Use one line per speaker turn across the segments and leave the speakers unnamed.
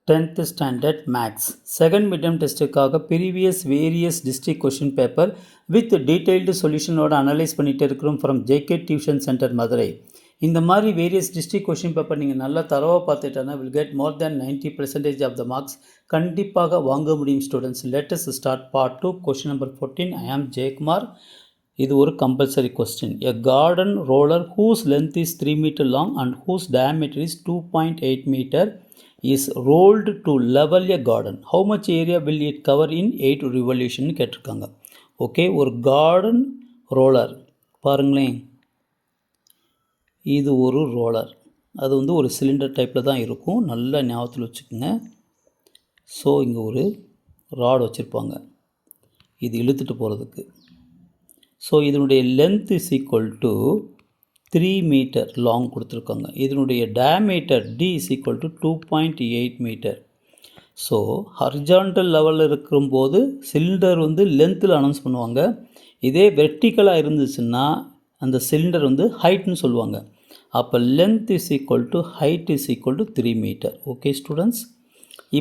10th standard maths second midterm டெஸ்ட்டுக்காக previous various district question paper with detailed சொல்யூஷனோட analyse பண்ணிகிட்டு இருக்கிறோம் from JK tuition centre Madurai. இந்த மாதிரி வேரியஸ் டிஸ்ட்ரிக்ட் கொஷின் பேப்பர் நீங்கள் நல்லா தரவாக பார்த்துட்டேன்னா will get more than 90% of the marks கண்டிப்பாக வாங்க முடியும் students. Latest start part 2 question number 14. I am Jayakumar. இது ஒரு compulsory question. A garden roller whose length is 3 metre long and whose diameter is 2.8 meter is rolled to level a garden. How much area will it cover in 8 revolution கேட்டிருக்காங்க. Okay, ஒரு garden roller பாருங்களேன், இது ஒரு roller. அது ஒரு cylinder டைப்பில் தான் இருக்கும், நல்லா ஞாபகத்தில் வச்சுக்கோங்க. ஸோ இங்கே ஒரு ராட் வச்சுருப்பாங்க இது இழுத்துட்டு போகிறதுக்கு. ஸோ இதனுடைய length is equal to 3 metre long கொடுத்துருக்காங்க. இதனுடைய diameter D is equal to 2.8 metre. So horizontal லெவலில் இருக்கும்போது சிலிண்டர் லென்த்தில் அனௌன்ஸ் பண்ணுவாங்க. இதே வெர்டிக்கலாக இருந்துச்சுன்னா அந்த சிலிண்டர் ஹைட்னு சொல்லுவாங்க. அப்போ length is equal to height is equal to 3 metre. Okay students,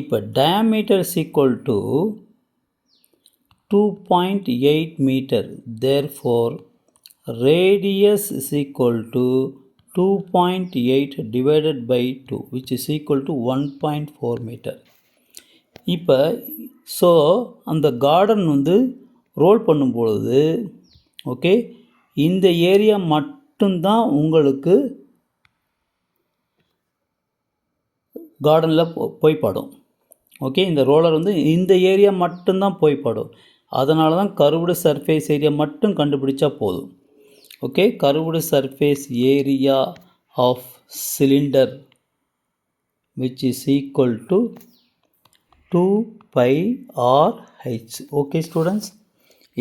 இப்போ diameter is equal to 2.8 metre. Therefore radius is equal to 2.8 divided by 2 which is equal to 1.4 meter. இப்போ ஸோ அந்த கார்டன் ரோல் பண்ணும்பொழுது okay, இந்த area மட்டும்தான் உங்களுக்கு கார்டனில் போய் படும். ஓகே, இந்த ரோலர் இந்த ஏரியா மட்டும்தான் போய் படும். அதனால தான் கர்வ்டு சர்ஃபேஸ் ஏரியா மட்டும் கண்டுபிடிச்சா போதும். Okay, curved surface area of cylinder which is equal to 2 pi r h. Okay students,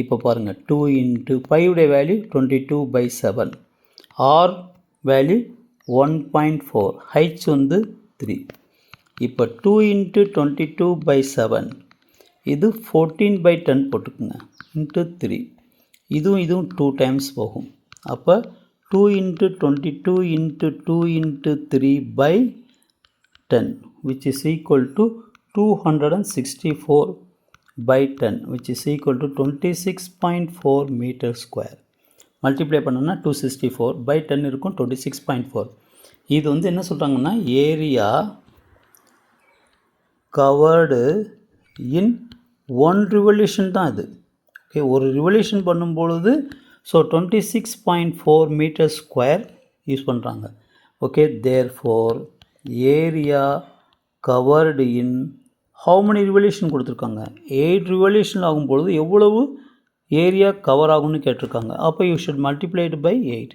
இப்போ பாருங்கள் 2 into pi உடைய வேல்யூ 22/7, r வேல்யூ 1.4, h 3. இப்போ 2 into 22/7 இது 14/10 போட்டுக்குங்க இன்ட்டு 3. இதுவும் 2 டைம்ஸ் போகும். அப்போ 2 into 22 into 2 into 3/10 which is equal to 264/10 which is equal to 26.4 meter square. Multiply பண்ணோன்னா 264/10 இருக்கும், 26.4. இது என்ன சொல்கிறாங்கன்னா ஏரியா கவர்டு இன் 1 revolution தான் இது. ஓகே, ஒரு ரிவல்யூஷன் பண்ணும்பொழுது ஸோ 26.4 மீட்டர் ஸ்கொயர் யூஸ் பண்ணுறாங்க. Okay, therefore area covered in how many revolution கொடுத்துருக்காங்க, 8 ரிவல்யூஷன் ஆகும்பொழுது எவ்வளவு ஏரியா கவர் ஆகும்னு கேட்டிருக்காங்க. அப்போ you should multiplied by 8.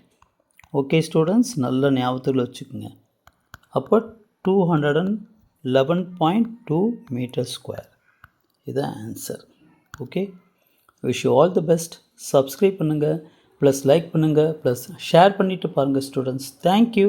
Okay students, நல்ல ஞாபகத்தில் வச்சுக்கோங்க. அப்போ 211.2 மீட்டர் ஸ்கொயர் இதுதான் answer. Okay, wish you all the best. Subscribe பண்ணுங்கள், ப்ளஸ் லைக் பண்ணுங்கள், ப்ளஸ் ஷேர் பண்ணிவிட்டு பாருங்கள் ஸ்டூடெண்ட்ஸ். தேங்க்யூ.